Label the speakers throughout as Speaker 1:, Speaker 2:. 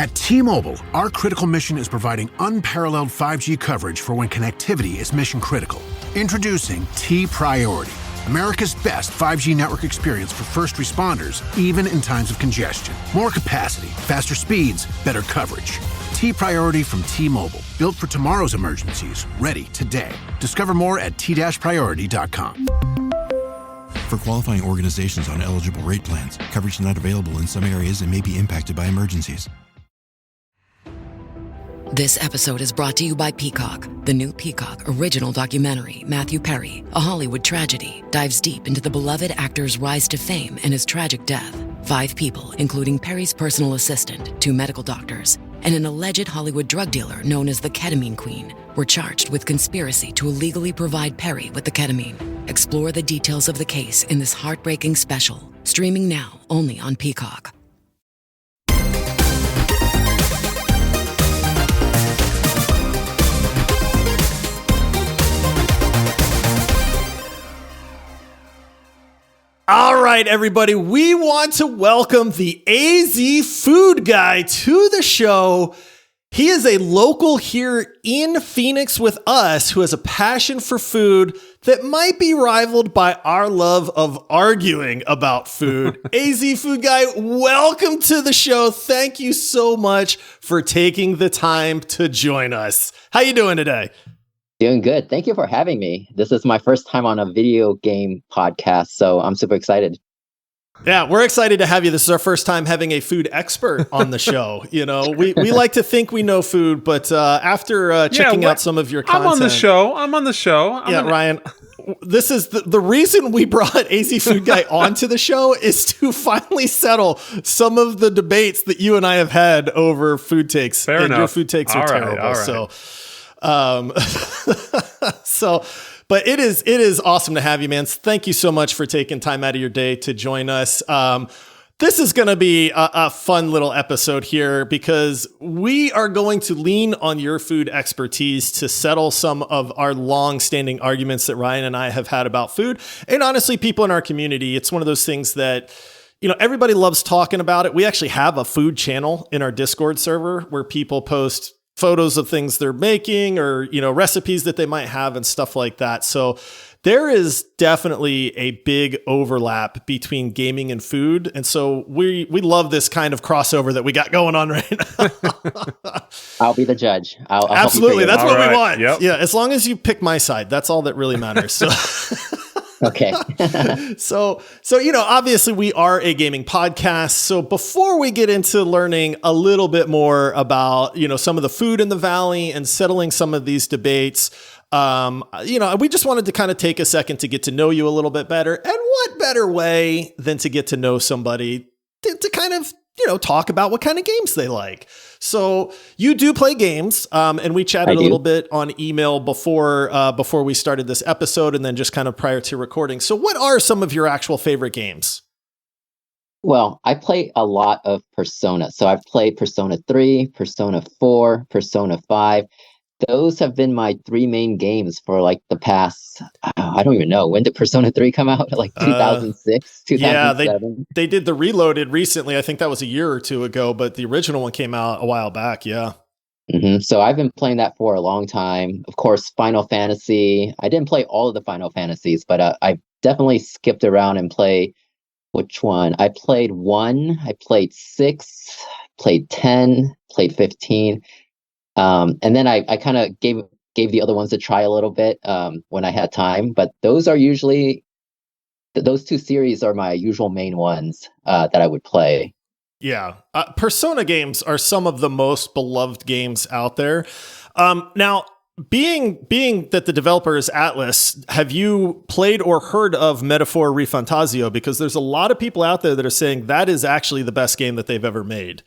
Speaker 1: At T-Mobile, our critical mission is providing unparalleled 5G coverage for when connectivity is mission critical. Introducing T-Priority, America's best 5G network experience for first responders, even in times of congestion. More capacity, faster speeds, better coverage. T-Priority from T-Mobile, built for tomorrow's emergencies, ready today. Discover more at t-priority.com.
Speaker 2: For qualifying organizations on eligible rate plans, coverage not available in some areas and may be impacted by emergencies.
Speaker 3: This episode is brought to you by Peacock. The new Peacock original documentary, Matthew Perry, A Hollywood Tragedy, dives deep into the beloved actor's rise to fame and his tragic death. 5 people, including Perry's personal assistant, 2 medical doctors, and an alleged Hollywood drug dealer known as the Ketamine Queen, were charged with conspiracy to illegally provide Perry with the ketamine. Explore the details of the case in this heartbreaking special, streaming now only on Peacock.
Speaker 4: All right, everybody, we want to welcome the AZFOODGUY to the show. He is a local here in Phoenix with us who has a passion for food that might be rivaled by our love of arguing about food. AZFOODGUY, welcome to the show. Thank you so much for taking the time to join us. How you doing today?
Speaker 5: Doing good. Thank you for having me. This is my first time on a video game podcast, so I'm super excited.
Speaker 4: Yeah, we're excited to have you. This is our first time having a food expert on the show. You know, we like to think we know food, but after checking out some of your content...
Speaker 6: I'm on the show.
Speaker 4: Ryan, this is the reason we brought AZFOODGUY onto the show is to finally settle some of the debates that you and I have had over food takes.
Speaker 6: Fair enough.
Speaker 4: Your food takes are terrible.
Speaker 6: All right.
Speaker 4: But it is awesome to have you, man. Thank you so much for taking time out of your day to join us. This is going to be a fun little episode here because we are going to lean on your food expertise to settle some of our long-standing arguments that Ryan and I have had about food. And honestly, people in our community, it's one of those things that, you know, everybody loves talking about it. We actually have a food channel in our Discord server where people post photos of things they're making or, you know, recipes that they might have and stuff like that. So there is definitely a big overlap between gaming and food. And so we love this kind of crossover that we got going on right now.
Speaker 5: I'll be the judge. I'll
Speaker 4: Absolutely. That's what we want.
Speaker 6: Yep.
Speaker 4: Yeah. As long as you pick my side, that's all that really matters. So
Speaker 5: Okay.
Speaker 4: So, you know, obviously we are a gaming podcast. So before we get into learning a little bit more about, you know, some of the food in the Valley and settling some of these debates, you know, we just wanted to kind of take a second to get to know you a little bit better. And what better way than to get to know somebody to kind of, you know, talk about what kind of games they like. So you do play games, and we chatted a little bit on email before we started this episode and then just kind of prior to recording. So what are some of your actual favorite games?
Speaker 5: Well, I play a lot of Persona. So I've played Persona 3, Persona 4, Persona 5. Those have been my 3 main games for like the past, I don't even know. When did Persona 3 come out? Like 2006, 2007?
Speaker 4: Yeah, they did the Reloaded recently. I think that was a year or two ago, but the original one came out a while back. Yeah.
Speaker 5: Mm-hmm. So I've been playing that for a long time. Of course, Final Fantasy. I didn't play all of the Final Fantasies, but I definitely skipped around and play. Which one? I played 1, I played 6, played 10, played 15. And then I kind of gave the other ones a try a little bit when I had time. But those are usually, those 2 series are my usual main ones that I would play.
Speaker 4: Yeah. Persona games are some of the most beloved games out there. Now, being that the developer is Atlas, have you played or heard of Metaphor Refantasio? Because there's a lot of people out there that are saying that is actually the best game that they've ever made.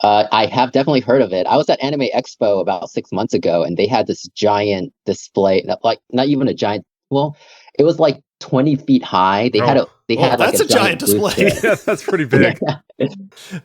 Speaker 5: I have definitely heard of it. I was at Anime Expo about 6 months ago, and they had this giant display, like not even a giant. Well, it was like 20 feet high. They had
Speaker 4: that's like a giant display.
Speaker 6: Yeah, that's pretty big.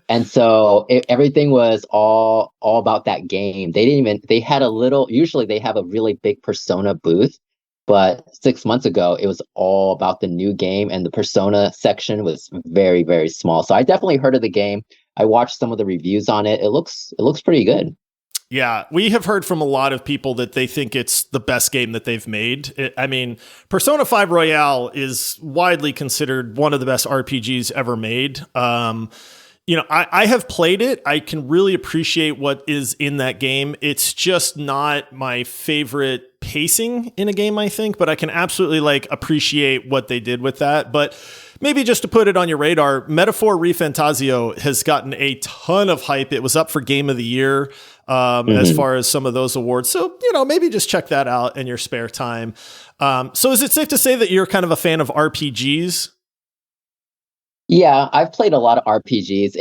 Speaker 5: And so everything was all about that game. They had a little. Usually they have a really big Persona booth, but 6 months ago it was all about the new game, and the Persona section was very, very small. So I definitely heard of the game. I watched some of the reviews on it. It looks pretty good.
Speaker 4: Yeah, we have heard from a lot of people that they think it's the best game that they've made. I mean, Persona 5 Royale is widely considered one of the best RPGs ever made. I have played it. I can really appreciate what is in that game. It's just not my favorite pacing in a game, I think, but I can absolutely appreciate what they did with that. But maybe just to put it on your radar, Metaphor ReFantazio has gotten a ton of hype. It was up for Game of the Year as far as some of those awards. So, maybe just check that out in your spare time. So is it safe to say that you're kind of a fan of RPGs?
Speaker 5: Yeah, I've played a lot of RPGs.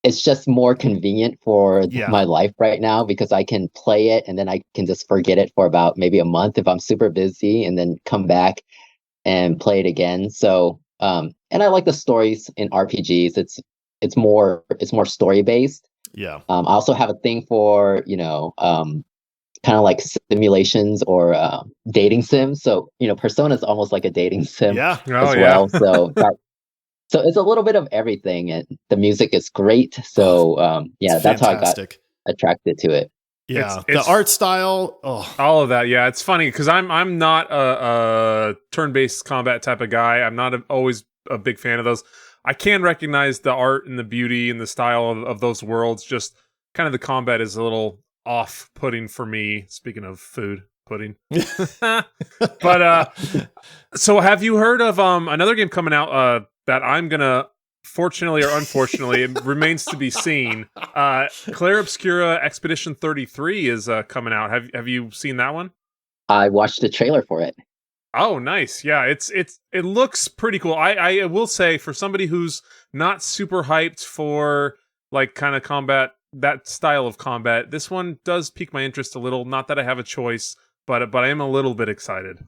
Speaker 5: It's just more convenient for my life right now because I can play it and then I can just forget it for about maybe a month if I'm super busy and then come back and play it again. So, and I like the stories in RPGs. It's more story based.
Speaker 4: Yeah.
Speaker 5: I also have a thing for, kind of like simulations or dating sims. So, Persona is almost like a dating sim as well. So it's a little bit of everything, and the music is great. So that's how I got attracted to it.
Speaker 4: Yeah, the art style,
Speaker 6: all of that. Yeah, it's funny because I'm not a turn-based combat type of guy. I'm not always a big fan of those. I can recognize the art and the beauty and the style of those worlds. Just kind of the combat is a little off-putting for me. Speaking of food, pudding. But so have you heard of another game coming out that I'm gonna, fortunately or unfortunately, it remains to be seen. Claire Obscura Expedition 33 is coming out. Have you seen that one?
Speaker 5: I watched the trailer for it.
Speaker 6: Oh, nice. Yeah, it looks pretty cool. I will say, for somebody who's not super hyped for kind of combat, that style of combat, this one does pique my interest a little. Not that I have a choice, but I am a little bit excited.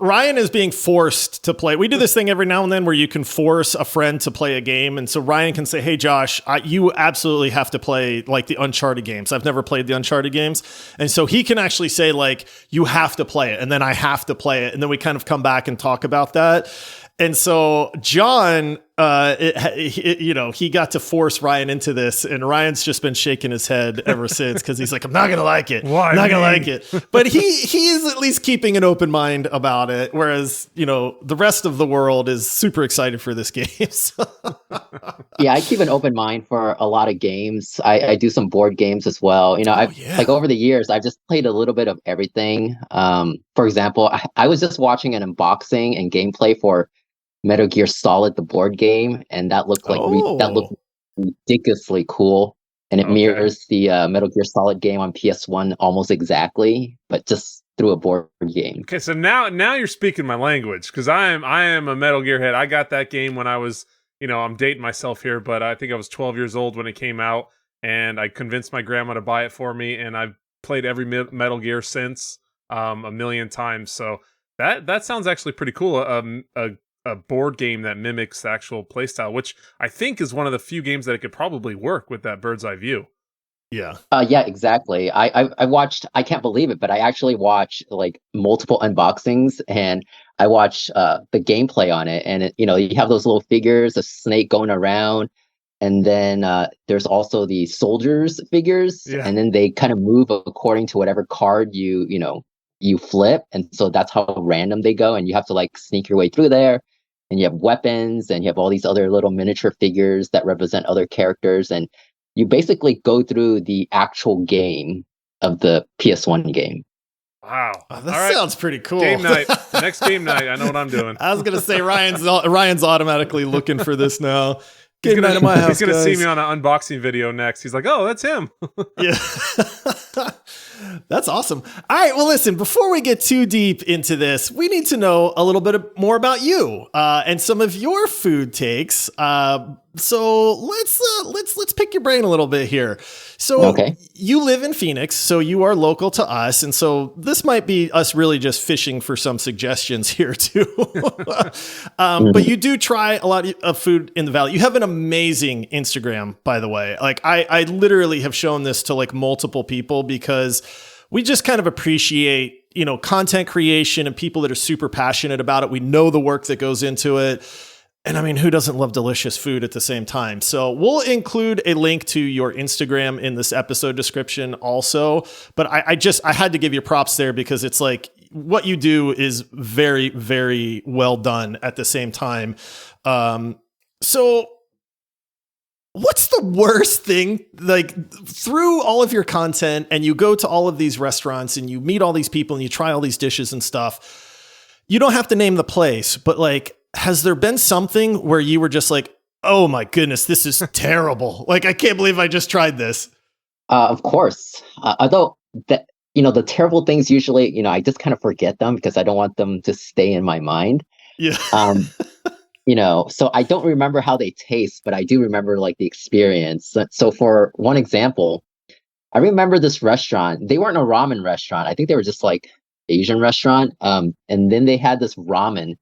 Speaker 4: Ryan is being forced to play. We do this thing every now and then where you can force a friend to play a game. And so Ryan can say, hey, Josh, you absolutely have to play the Uncharted games. I've never played the Uncharted games. And so he can actually say you have to play it. And then I have to play it. And then we kind of come back and talk about that. And so John, he got to force Ryan into this, and Ryan's just been shaking his head ever since because he's like, I'm not going to like it.
Speaker 6: Why?
Speaker 4: I'm not going to like it. But he is at least keeping an open mind about it, whereas, the rest of the world is super excited for this game.
Speaker 5: Yeah, I keep an open mind for a lot of games. I do some board games as well. Over the years, I've just played a little bit of everything. For example, I was just watching an unboxing and gameplay for Metal Gear Solid, the board game, and that looked that looked ridiculously cool, and it mirrors the Metal Gear Solid game on PS1 almost exactly, but just through a board game.
Speaker 6: Okay, so now you're speaking my language because I am a Metal Gear head. I got that game when I was, I'm dating myself here, but I think I was 12 years old when it came out, and I convinced my grandma to buy it for me, and I've played every Metal Gear since a million times. So that sounds actually pretty cool. A board game that mimics the actual playstyle, which I think is one of the few games that it could probably work with that bird's eye view.
Speaker 4: Yeah.
Speaker 5: Yeah, exactly. I watched, I can't believe it, but I actually watched multiple unboxings, and I watched the gameplay on it. And you have those little figures, a snake going around, and then there's also the soldiers figures, and then they kind of move according to whatever card you flip, and so that's how random they go, and you have to sneak your way through there. And you have weapons, and you have all these other little miniature figures that represent other characters, and you basically go through the actual game of the PS1 game.
Speaker 6: Wow,
Speaker 4: that sounds pretty cool.
Speaker 6: Game night, next game night. I know what I'm doing.
Speaker 4: I was gonna say Ryan's automatically looking for this now. Game night at my house.
Speaker 6: He's gonna see me on an unboxing video next. He's like, "Oh, that's him."
Speaker 4: Yeah. That's awesome. All right. Well, listen, before we get too deep into this, we need to know a little bit more about you and some of your food takes. So let's pick your brain a little bit here. So you live in Phoenix, so you are local to us. And so this might be us really just fishing for some suggestions here too. But you do try a lot of food in the Valley. You have an amazing Instagram, by the way. I literally have shown this to multiple people because we just kind of appreciate, content creation and people that are super passionate about it. We know the work that goes into it. And I mean, who doesn't love delicious food at the same time? So we'll include a link to your Instagram in this episode description also. But I had to give you props there because it's like what you do is very, very well done at the same time. So what's the worst thing, like through all of your content and you go to all of these restaurants and you meet all these people and you try all these dishes and stuff, you don't have to name the place, but like, has there been something where you were just like, oh my goodness, this is terrible. Like, I can't believe I just tried this.
Speaker 5: Of course. Although the terrible things usually, I just kind of forget them because I don't want them to stay in my mind.
Speaker 4: Yeah.
Speaker 5: So I don't remember how they taste, but I do remember like the experience. So for one example, I remember this restaurant. They weren't a ramen restaurant. I think they were just like Asian restaurant. And then they had this ramen.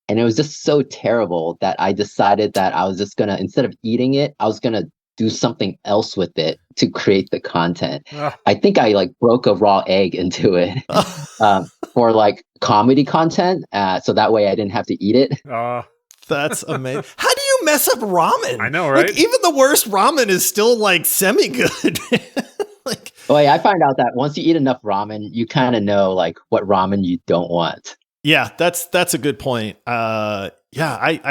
Speaker 5: And it was just so terrible that I decided that I was just going to, instead of eating it, I was going to do something else with it to create the content. I think I like broke a raw egg into it for like comedy content. So that way I didn't have to eat it.
Speaker 4: That's amazing. How do you mess up ramen?
Speaker 6: I know, right?
Speaker 4: Like, even the worst ramen is still like semi-good. Like,
Speaker 5: I find out that once you eat enough ramen, you kind of know like what ramen you don't want.
Speaker 4: Yeah, that's a good point. I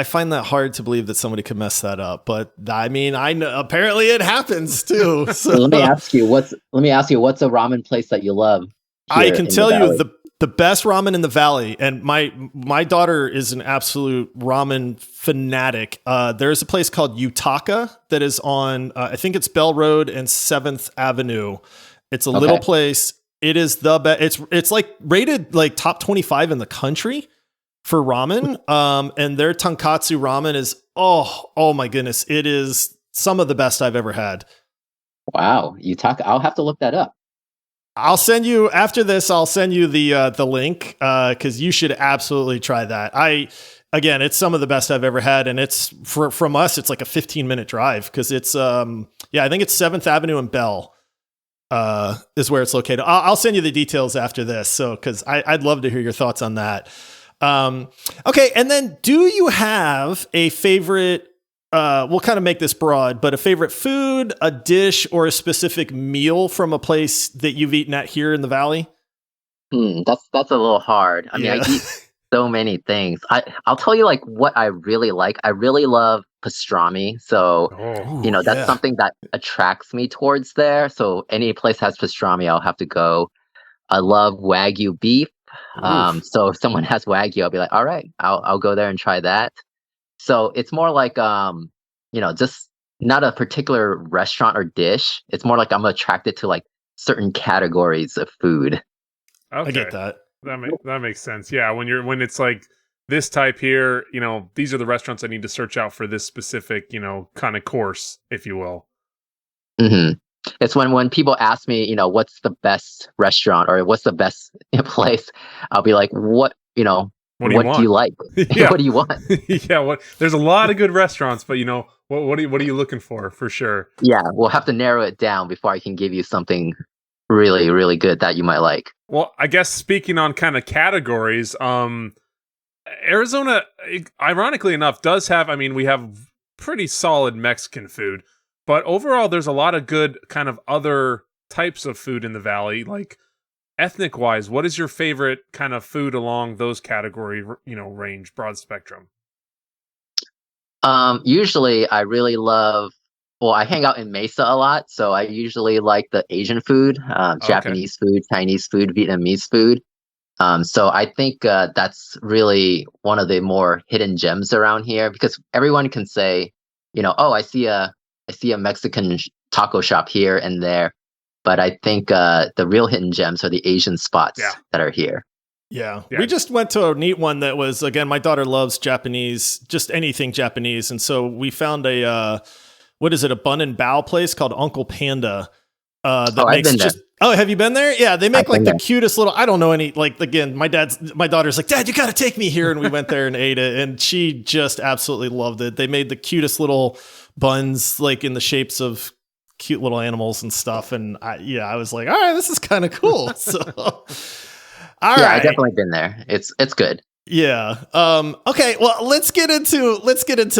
Speaker 4: find that hard to believe that somebody could mess that up, but I mean, I know apparently it happens too. So
Speaker 5: let me ask you, what's a ramen place that you love?
Speaker 4: I can tell you the best ramen in the Valley, and my daughter is an absolute ramen fanatic. There's a place called Utaka that is on, I think it's Bell Road and 7th Avenue. It's a little place. It is the best. It's like rated like top 25 in the country for ramen. And their tonkatsu ramen is, oh my goodness. It is some of the best I've ever had. Wow.
Speaker 5: I'll have to look that up.
Speaker 4: I'll send you after this. I'll send you the link because you should absolutely try that. Again, it's some of the best I've ever had, and it's from us. It's like a 15-minute drive because it's I think it's 7th Avenue and Bell is where it's located. I'll send you the details after this, so because I'd love to hear your thoughts on that. Okay, and then do you have a favorite? We'll kind of make this broad, but a favorite food, a dish, or a specific meal from a place that you've eaten at here in the Valley?
Speaker 5: That's a little hard. I mean, I eat so many things. I'll tell you like what I really like. I really love pastrami. So, that's something that attracts me towards there. So any place has pastrami, I'll have to go. I love Wagyu beef. So if someone has Wagyu, I'll be like, all right, I'll go there and try that. So it's more like, just not a particular restaurant or dish. It's more like I'm attracted to like certain categories of food.
Speaker 6: Okay.
Speaker 4: I get that.
Speaker 6: That makes sense. Yeah. When it's like this type here, these are the restaurants I need to search out for this specific, kind of course, if you will.
Speaker 5: Mm-hmm. It's when people ask me, what's the best restaurant or what's the best place, I'll be like, what do you like? What do you want?
Speaker 6: Yeah, there's a lot of good restaurants, but what are you looking for sure?
Speaker 5: Yeah, we'll have to narrow it down before I can give you something really, really good that you might like.
Speaker 6: Well, I guess speaking on kind of categories, Arizona, ironically enough, does have, we have pretty solid Mexican food, but overall there's a lot of good kind of other types of food in the Valley, like ethnic wise, what is your favorite kind of food along those category, range, broad spectrum?
Speaker 5: Usually I really love, I hang out in Mesa a lot. So I usually like the Asian food, Japanese food, Chinese food, Vietnamese food. So I think that's really one of the more hidden gems around here because everyone can say, I see a Mexican taco shop here and there. But I think the real hidden gems are the Asian spots that are here.
Speaker 4: Yeah. We just went to a neat one that was, again, my daughter loves Japanese, just anything Japanese. And so we found a bun and bao place called Uncle Panda. That makes just. Oh, have you been there? Yeah, they make like the cutest little. I don't know any. Like again, my daughter's like, Dad, you got to take me here, and we went there and ate it, and she just absolutely loved it. They made the cutest little buns, like in the shapes of cute little animals and stuff, and I was like, all right, this is kind of cool. So, all right,
Speaker 5: I've definitely been there. It's good.
Speaker 4: Yeah. Okay. Well, let's get into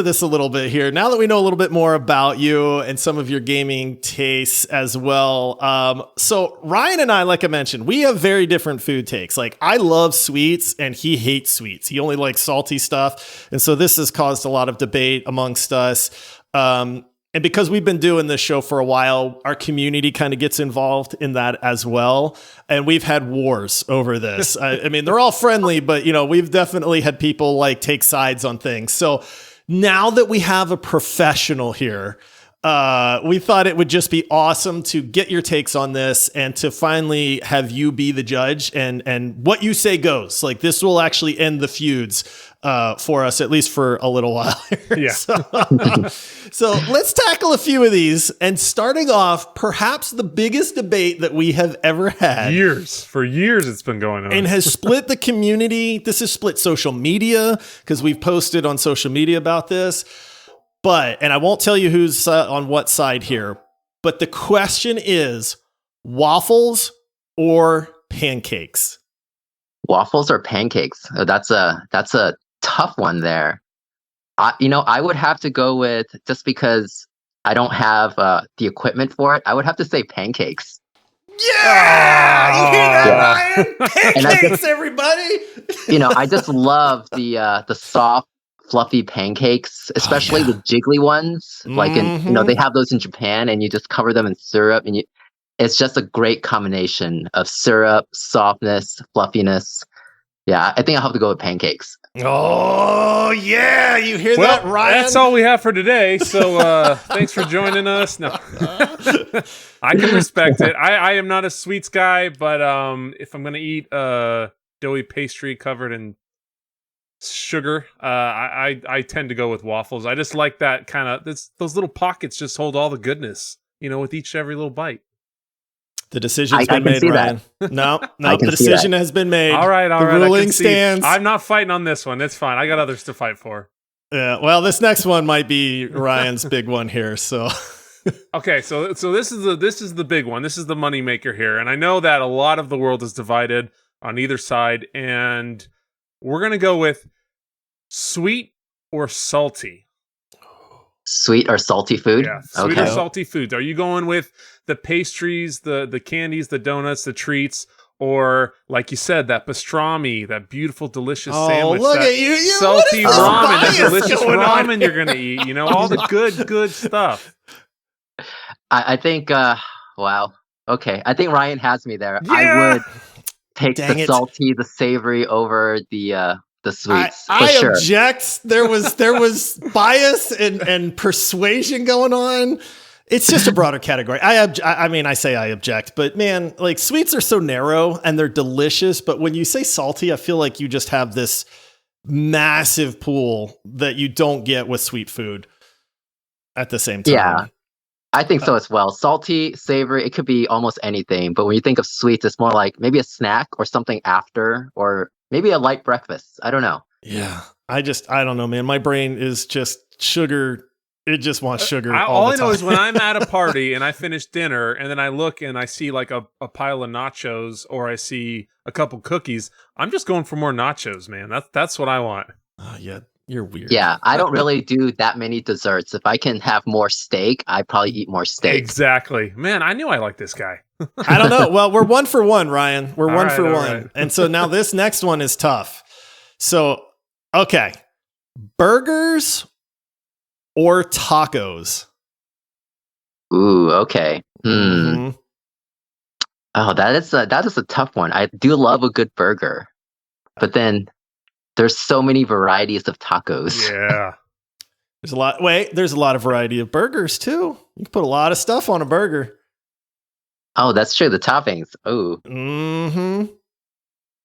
Speaker 4: this a little bit here. Now that we know a little bit more about you and some of your gaming tastes as well. So Ryan and I, like I mentioned, we have very different food takes. Like I love sweets and he hates sweets. He only likes salty stuff. And so this has caused a lot of debate amongst us. And because we've been doing this show for a while, our community kind of gets involved in that as well. And we've had wars over this. I mean, they're all friendly, but we've definitely had people like take sides on things. So now that we have a professional here, we thought it would just be awesome to get your takes on this and to finally have you be the judge and what you say goes. Like this will actually end the feuds for us, at least for a little while here.
Speaker 6: Yeah.
Speaker 4: So let's tackle a few of these. And starting off, perhaps the biggest debate that we have ever had.
Speaker 6: For years it's been going on.
Speaker 4: And has split the community. This has split social media because we've posted on social media about this. And I won't tell you who's on what side here, but the question is waffles or pancakes?
Speaker 5: Waffles or pancakes? Oh, that's a tough one there. I would have to go with, just because I don't have the equipment for it, I would have to say pancakes.
Speaker 4: Yeah! You hear that, Ryan? Pancakes, everybody!
Speaker 5: I just love the soft, fluffy pancakes, especially the jiggly ones. Like they have those in Japan, and you just cover them in syrup, and it's just a great combination of syrup, softness, fluffiness. Yeah, I think I'll have to go with pancakes.
Speaker 4: Oh, yeah. You hear that, Ryan?
Speaker 6: That's all we have for today. So thanks for joining us. No, I can respect it. I am not a sweets guy, but if I'm going to eat doughy pastry covered in sugar, I tend to go with waffles. I just like that kind of, those little pockets just hold all the goodness, with each every little bite.
Speaker 4: The decision's been made, Ryan. No, the decision has been made.
Speaker 6: All right.
Speaker 4: The ruling stands.
Speaker 6: I'm not fighting on this one. It's fine. I got others to fight for.
Speaker 4: Yeah. Well, this next one might be Ryan's big one here. So,
Speaker 6: okay. So this is the big one. This is the money maker here, and I know that a lot of the world is divided on either side, and we're gonna go with sweet or salty.
Speaker 5: Sweet or salty food?
Speaker 6: Yeah, sweet or salty foods. Are you going with the pastries, the candies, the donuts, the treats, or like you said, that pastrami, that beautiful, delicious sandwich?
Speaker 4: Look at you!
Speaker 6: Salty ramen, that delicious ramen you're going to eat. All the good stuff.
Speaker 5: I think, wow. Okay, I think Ryan has me there.
Speaker 6: Yeah!
Speaker 5: I would take the salty, the savory over the sweets.
Speaker 4: I
Speaker 5: sure.
Speaker 4: object. There was bias and persuasion going on. It's just a broader category. I say I object, but man, like sweets are so narrow and they're delicious. But when you say salty, I feel like you just have this massive pool that you don't get with sweet food at the same time.
Speaker 5: Yeah, I think so as well. Salty, savory, it could be almost anything. But when you think of sweets, it's more like maybe a snack or something after, or maybe a light breakfast. I don't know.
Speaker 4: Yeah. I don't know, man. My brain is just sugar. It just wants sugar.
Speaker 6: All
Speaker 4: the time.
Speaker 6: I know is when I'm at a party and I finish dinner and then I look and I see like a pile of nachos or I see a couple cookies, I'm just going for more nachos, man. That's what I want.
Speaker 4: Oh, yeah. You're weird.
Speaker 5: Yeah, I don't really do that many desserts. If I can have more steak, I probably eat more steak.
Speaker 6: Exactly. Man, I knew I liked this guy.
Speaker 4: I don't know. Well, we're 1 for 1, Ryan. We're
Speaker 6: all
Speaker 4: 1
Speaker 6: right,
Speaker 4: for 1.
Speaker 6: Right.
Speaker 4: And so now this next one is tough. So, okay. Burgers or tacos?
Speaker 5: Ooh, okay. Oh, that is a tough one. I do love a good burger, but then there's so many varieties of tacos.
Speaker 6: Yeah.
Speaker 4: There's a lot of variety of burgers too. You can put a lot of stuff on a burger.
Speaker 5: Oh, that's true. The toppings. Oh.
Speaker 4: Mm-hmm.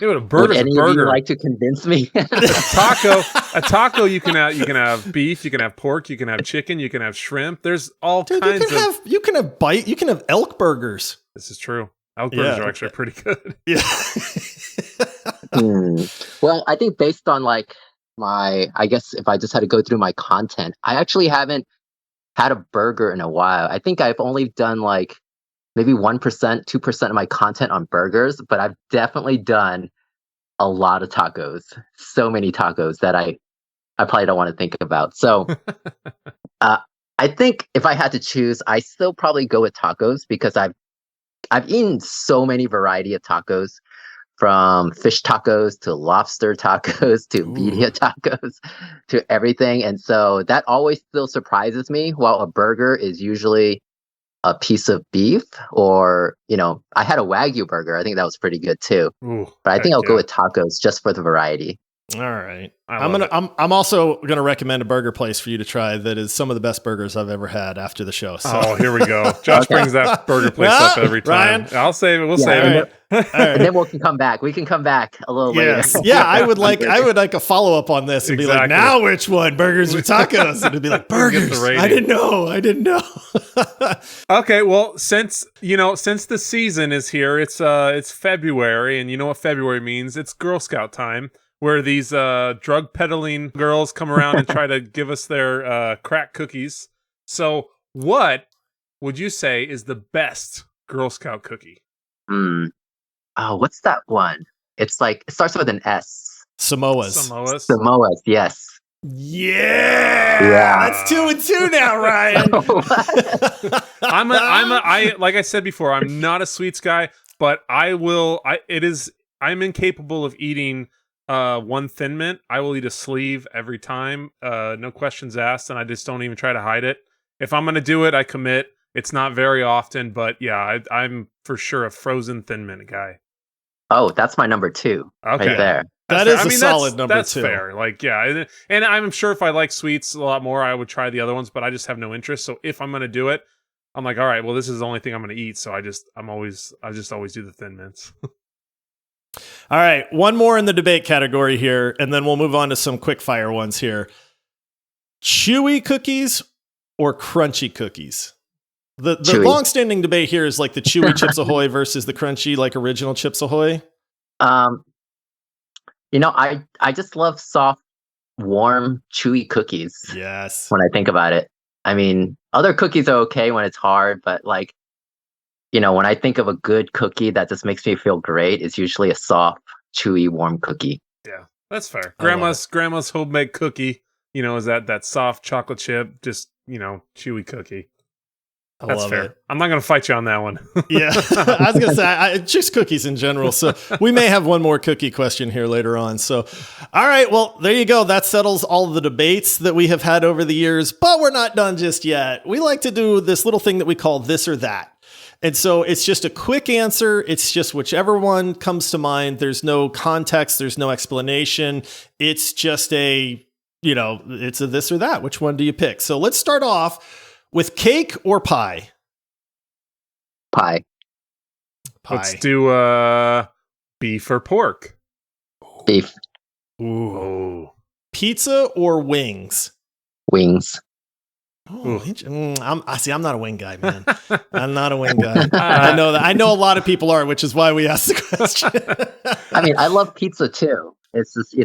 Speaker 6: Yeah, but a burger's
Speaker 5: Would any
Speaker 6: a burger.
Speaker 5: of you like to convince me?
Speaker 6: A taco. You can have beef. You can have pork. You can have chicken. You can have shrimp. There's all kinds of.
Speaker 4: You can have elk burgers.
Speaker 6: This is true. Elk burgers are actually pretty good.
Speaker 4: Yeah.
Speaker 5: Well, I think based on I guess if I just had to go through my content, I actually haven't had a burger in a while. I think I've only done maybe 1%, 2% of my content on burgers, but I've definitely done a lot of tacos, so many tacos that I probably don't want to think about. So I think if I had to choose, I still probably go with tacos because I've eaten so many variety of tacos, from fish tacos to lobster tacos to birria tacos to everything. And so that always still surprises me, while a burger is usually a piece of beef, or, I had a Wagyu burger. I think that was pretty good too.
Speaker 6: Ooh,
Speaker 5: but I think I'll
Speaker 6: yeah.
Speaker 5: go with tacos just for the variety.
Speaker 4: All right. I'm also gonna recommend a burger place for you to try that is some of the best burgers I've ever had after the show. So.
Speaker 6: Oh, here we go. Josh brings that burger place up every time.
Speaker 4: Ryan?
Speaker 6: I'll save it. We'll save it.
Speaker 4: All right.
Speaker 5: And then we can back. We can come back a little
Speaker 4: Yes.
Speaker 5: later.
Speaker 4: Yeah, I would like a follow up on this and be like, now which one? Burgers or tacos? And it'd be like, burgers. I didn't know.
Speaker 6: Okay, well, since the season is here, it's February, and you know what February means? It's Girl Scout time, where these drug peddling girls come around and try to give us their crack cookies. So, what would you say is the best Girl Scout cookie?
Speaker 5: Oh, what's that one? It's like, it starts with an S.
Speaker 4: Samoas.
Speaker 5: Yes.
Speaker 4: Yeah. That's 2-2 now, Ryan.
Speaker 6: I like I said before, I'm not a sweets guy, but I'm incapable of eating one Thin Mint. I will eat a sleeve every time, no questions asked, and I just don't even try to hide it. If I'm gonna do it, I commit. It's not very often, but yeah, I'm for sure a frozen Thin Mint guy.
Speaker 5: Oh, that's my number 2.
Speaker 6: Okay.
Speaker 5: Right there.
Speaker 4: That is a solid number 2.
Speaker 6: That's fair. Like, yeah, and I'm sure if I like sweets a lot more, I would try the other ones, but I just have no interest. So if I'm gonna do it, I'm like, all right, well, this is the only thing I'm gonna eat. So I just always do the Thin Mints.
Speaker 4: All right, one more in the debate category here, and then we'll move on to some quick fire ones here. Chewy cookies or crunchy cookies? The long-standing debate here is like the chewy Chips Ahoy versus the crunchy, like original Chips Ahoy.
Speaker 5: I just love soft, warm, chewy cookies.
Speaker 4: Yes.
Speaker 5: When I think about it, I mean, other cookies are okay when it's hard, but like, when I think of a good cookie that just makes me feel great, it's usually a soft, chewy, warm cookie.
Speaker 6: Yeah, that's fair. Grandma's homemade cookie, is that soft chocolate chip, just, chewy cookie. That's fair. It. I'm not going to fight you on that one.
Speaker 4: Yeah, I was going to say, just cookies in general. So we may have one more cookie question here later on. So, all right, well, there you go. That settles all of the debates that we have had over the years, but we're not done just yet. We like to do this little thing that we call this or that. And so it's just a quick answer. It's just whichever one comes to mind. There's no context. There's no explanation. It's just it's a this or that. Which one do you pick? So let's start off with cake or pie?
Speaker 5: Pie.
Speaker 6: Let's do beef or pork?
Speaker 5: Beef.
Speaker 4: Ooh. Pizza or wings?
Speaker 5: Wings.
Speaker 4: Oh, I'm not a wing guy, man. I'm not a wing guy. I know that. I know a lot of people are, which is why we asked the question.
Speaker 5: I mean, I love pizza too. It's just,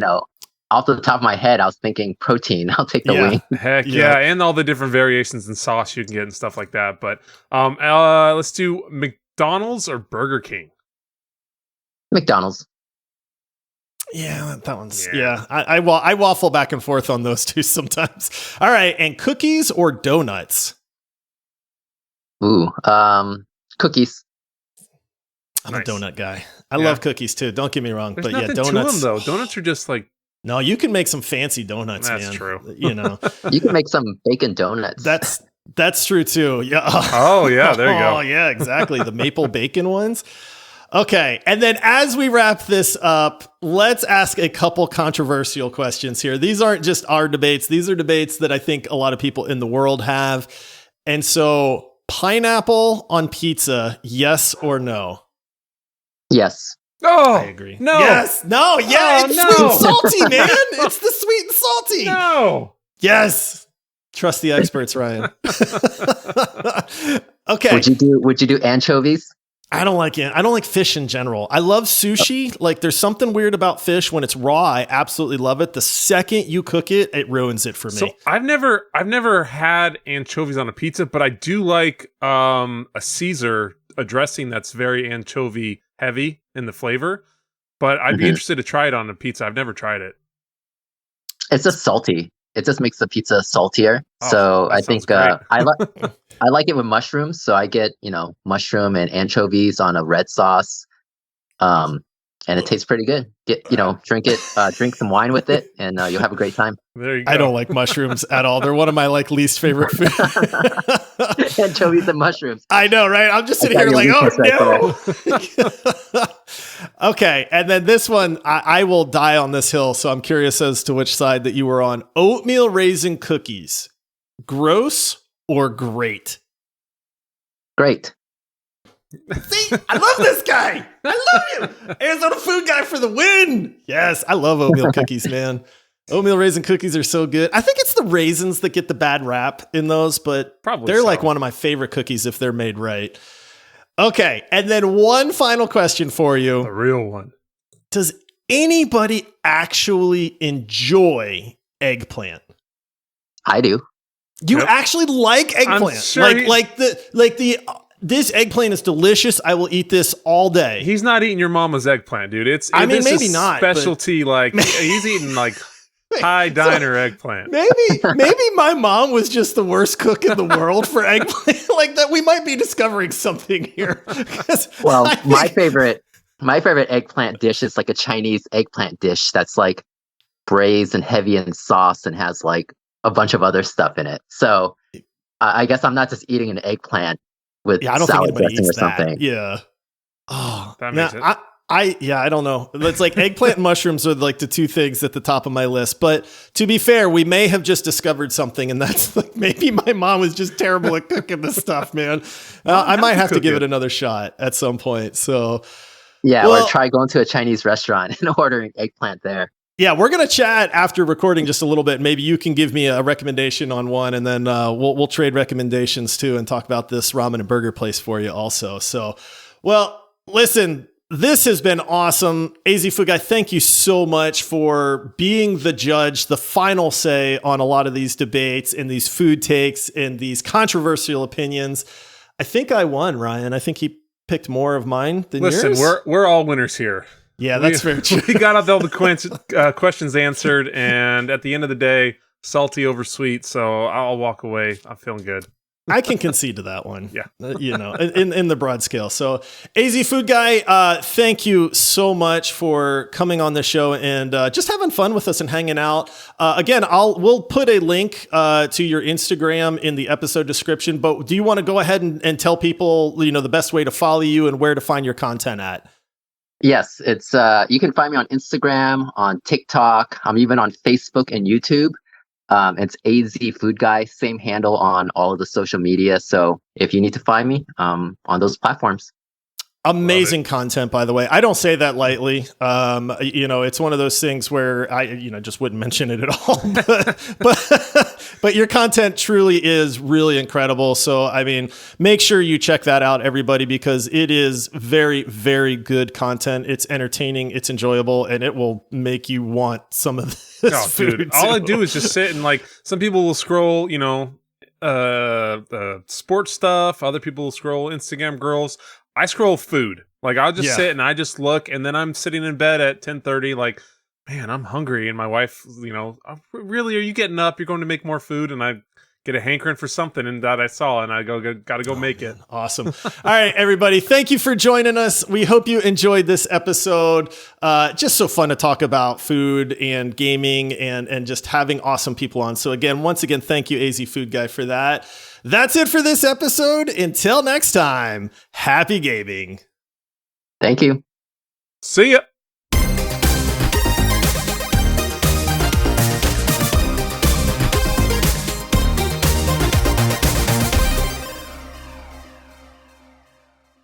Speaker 5: off the top of my head, I was thinking protein. I'll take the wing.
Speaker 6: Heck yeah, and all the different variations and sauce you can get and stuff like that. But let's do McDonald's or Burger King?
Speaker 5: McDonald's.
Speaker 4: Yeah, that one's I waffle back and forth on those two sometimes. All right, and cookies or donuts?
Speaker 5: Ooh, cookies.
Speaker 4: I'm a donut guy. I love cookies too. Don't get me wrong,
Speaker 6: There's
Speaker 4: but
Speaker 6: nothing
Speaker 4: donuts.
Speaker 6: To them, though. Donuts are just like.
Speaker 4: No, you can make some fancy donuts.
Speaker 6: That's
Speaker 4: man.
Speaker 6: true.
Speaker 5: You can make some bacon donuts.
Speaker 4: That's true too. Yeah.
Speaker 6: Oh yeah, there you go.
Speaker 4: Oh yeah, exactly. The maple bacon ones. Okay, and then as we wrap this up, let's ask a couple controversial questions here. These aren't just our debates. These are debates that I think a lot of people in the world have. And so, pineapple on pizza, yes or no?
Speaker 5: Yes.
Speaker 6: Oh,
Speaker 4: I agree.
Speaker 6: No.
Speaker 4: Yes. No. Yeah. It's sweet and salty, man. It's the sweet and salty.
Speaker 6: No.
Speaker 4: Yes. Trust the experts, Ryan. Okay.
Speaker 5: Would you do anchovies?
Speaker 4: I don't like fish in general. I love sushi. Like there's something weird about fish when it's raw. I absolutely love it. The second you cook it, it ruins it for me.
Speaker 6: So I've never had anchovies on a pizza, but I do like a Caesar, a dressing that's very anchovy heavy in the flavor. but I'd be interested to try it on a pizza. I've never tried it.
Speaker 5: It's just salty. It just makes the pizza saltier.
Speaker 6: Oh,
Speaker 5: so
Speaker 6: that
Speaker 5: I think
Speaker 6: sounds great.
Speaker 5: I like it with mushrooms. So I get mushroom and anchovies on a red sauce, and it tastes pretty good. Drink some wine with it, and you'll have a great time.
Speaker 6: There you go.
Speaker 4: I don't like mushrooms at all. They're one of my least favorite food.
Speaker 5: Anchovies and mushrooms.
Speaker 4: I know, right? I'm just sitting here like, oh no. Okay, and then this one, I will die on this hill, so I'm curious as to which side that you were on. Oatmeal raisin cookies, gross or great?
Speaker 5: Great.
Speaker 4: See, I love this guy. I love you. Arizona food guy for the win. Yes, I love oatmeal cookies, man. Oatmeal raisin cookies are so good. I think it's the raisins that get the bad rap in those, but
Speaker 6: Probably
Speaker 4: they're
Speaker 6: so.
Speaker 4: like one of my favorite cookies if they're made right. Okay, and then one final question for you.
Speaker 6: The real one.
Speaker 4: Does anybody actually enjoy eggplant?
Speaker 5: I do.
Speaker 4: You
Speaker 6: Yep.
Speaker 4: actually like eggplant?
Speaker 6: sure
Speaker 4: This eggplant is delicious. I will eat this all day.
Speaker 6: He's not eating your mama's eggplant, dude. This
Speaker 4: maybe
Speaker 6: is
Speaker 4: not, but-
Speaker 6: specialty. Like he's eating like high diner eggplant.
Speaker 4: Maybe my mom was just the worst cook in the world for eggplant. Like that, we might be discovering something here.
Speaker 5: Well, my favorite eggplant dish is like a Chinese eggplant dish that's like braised and heavy in sauce and has like a bunch of other stuff in it. So I guess I'm not just eating an eggplant with
Speaker 4: I don't think
Speaker 5: salad
Speaker 4: anybody
Speaker 5: dressing or
Speaker 4: eats that.
Speaker 5: something.
Speaker 4: Yeah. Oh,
Speaker 6: That
Speaker 4: now,
Speaker 6: makes it.
Speaker 4: I don't know. It's like eggplant and mushrooms are like the two things at the top of my list. But to be fair, we may have just discovered something, and that's like maybe my mom was just terrible at cooking this stuff, man. I might have to give it another shot at some point. So
Speaker 5: Yeah,
Speaker 4: Well-
Speaker 5: or try going to a Chinese restaurant and ordering eggplant there.
Speaker 4: yeah, we're gonna chat after recording just a little bit. Maybe you can give me a recommendation on one, and then we'll trade recommendations too, and talk about this ramen and burger place for you also. So, well, listen. This has been awesome. AZFoodGuy, thank you so much for being the judge, the final say on a lot of these debates and these food takes and these controversial opinions. I think I won, Ryan. I think he picked more of mine than
Speaker 6: Listen,
Speaker 4: yours.
Speaker 6: we're all winners here.
Speaker 4: Yeah, that's very true.
Speaker 6: We got all the questions answered, and at the end of the day, salty over sweet. So I'll walk away. I'm feeling good.
Speaker 4: I can concede to that one.
Speaker 6: Yeah.
Speaker 4: In the broad scale. So AZFoodGuy, thank you so much for coming on the show and just having fun with us and hanging out. Again, we'll put a link to your Instagram in the episode description, but do you want to go ahead and tell people, the best way to follow you and where to find your content at?
Speaker 5: Yes, it's you can find me on Instagram, on TikTok. I'm even on Facebook and YouTube. It's AZFoodGuy, same handle on all of the social media. So if you need to find me on those platforms.
Speaker 4: Amazing content, by the way. I don't say that lightly. It's one of those things where I, just wouldn't mention it at all. But your content truly is really incredible. So, I mean, make sure you check that out, everybody, because it is very, very good content. It's entertaining, it's enjoyable, and it will make you want some of this food.
Speaker 6: Dude, all I do is just sit and some people will scroll, sports stuff. Other people will scroll Instagram girls. I scroll food. I'll just sit and I just look, and then I'm sitting in bed at 10:30 man, I'm hungry. And my wife, really, are you getting up? You're going to make more food? And I get a hankering for something and that I saw, and I got to go make it.
Speaker 4: Awesome. All right, everybody. Thank you for joining us. We hope you enjoyed this episode. Just so fun to talk about food and gaming and just having awesome people on. So once again, thank you, AZFoodGuy, for that. That's it for this episode. Until next time, happy gaming.
Speaker 5: Thank you.
Speaker 6: See ya.